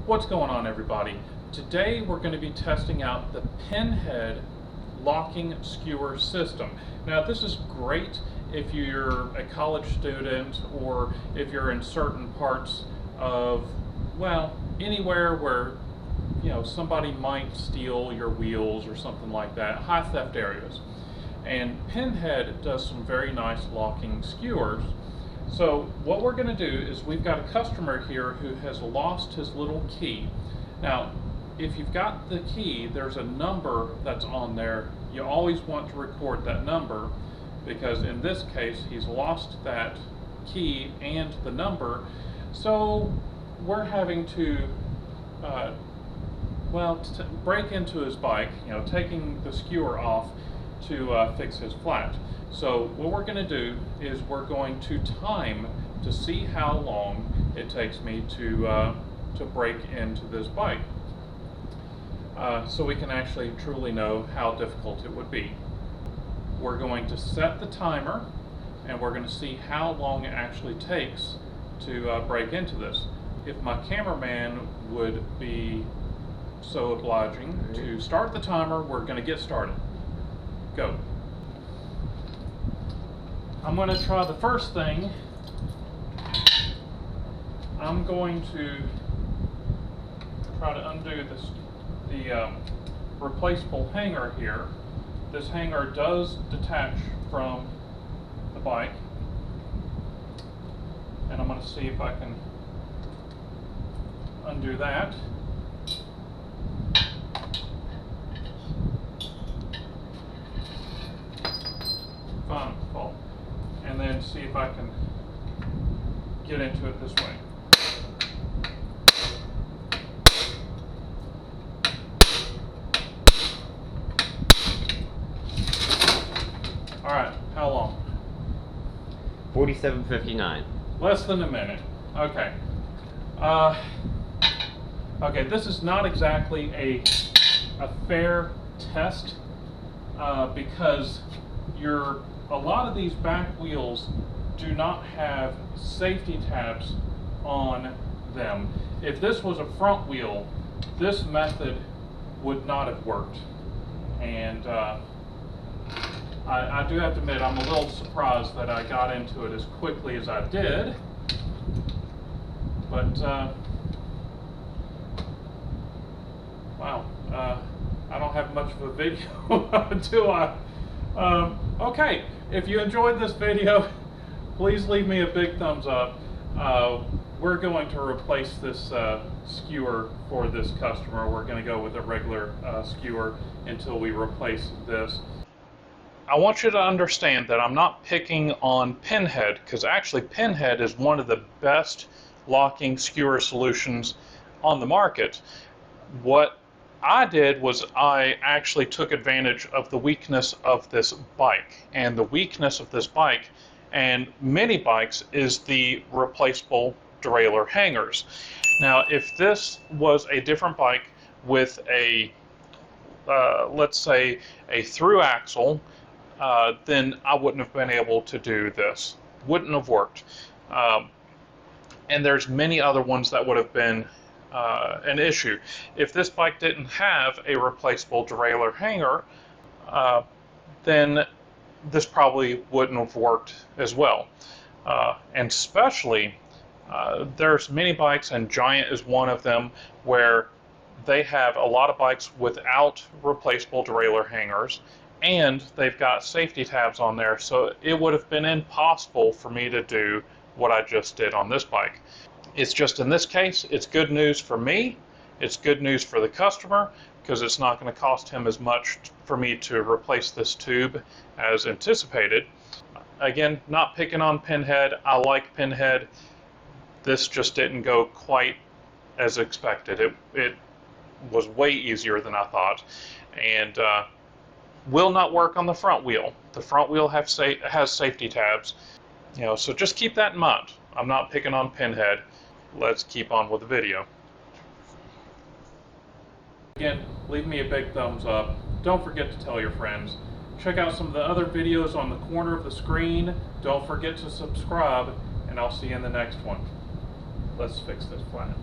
What's going on, everybody? Today we're going to be testing out the Pinhead locking skewer system. Now this is great if you're a college student or if you're in certain parts of, well, anywhere where somebody might steal your wheels or something like that, high theft areas. And Pinhead does some very nice locking skewers. So what we're going to do is we've got a customer here who has lost his little key. Now, if you've got the key, there's a number that's on there. You always want to record that number because in this case, he's lost that key and the number. So we're having to, break into his bike, taking the skewer off to fix his flat. So what we're going to do is we're going to time to see how long it takes me to break into this bike, so we can actually truly know how difficult it would be. We're going to set the timer and we're going to see how long it actually takes to break into this. If my cameraman would be so obliging to start the timer, we're going to get started. Go. I'm going to try the first thing. I'm going to try to undo the replaceable hanger here. This hanger does detach from the bike, and I'm going to see if I can undo that. Fine, fall. And then see if I can get into it this way. All right, how long? 47:59. Less than a minute. Okay. Okay, this is not exactly a fair test because a lot of these back wheels do not have safety tabs on them. If this was a front wheel, this method would not have worked. And I do have to admit, I'm a little surprised that I got into it as quickly as I did. But, wow, I don't have much of a video, do I? Okay, if you enjoyed this video, please leave me a big thumbs up. We're going to replace this skewer for this customer. We're going to go with a regular skewer until we replace this. I want you to understand that I'm not picking on Pinhead, because actually Pinhead is one of the best locking skewer solutions on the market. What I did was I actually took advantage of the weakness of this bike, and the weakness of this bike and many bikes is the replaceable derailleur hangers. Now if this was a different bike with a let's say a through axle, then I wouldn't have been able to do this. Wouldn't have worked. And there's many other ones that would have been an issue. If this bike didn't have a replaceable derailleur hanger, then this probably wouldn't have worked as well. And especially, there's many bikes, and Giant is one of them, where they have a lot of bikes without replaceable derailleur hangers, and they've got safety tabs on there, so it would have been impossible for me to do what I just did on this bike. It's just, in this case, it's good news for me, it's good news for the customer, because it's not going to cost him as much for me to replace this tube as anticipated. Again, not picking on Pinhead. I like Pinhead. This just didn't go quite as expected. It was way easier than I thought, and will not work on the front wheel. The front wheel has safety tabs, so just keep that in mind. I'm not picking on Pinhead. Let's keep on with the video. Again, leave me a big thumbs up. Don't forget to tell your friends. Check out some of the other videos on the corner of the screen. Don't forget to subscribe, and I'll see you in the next one. Let's fix this flat.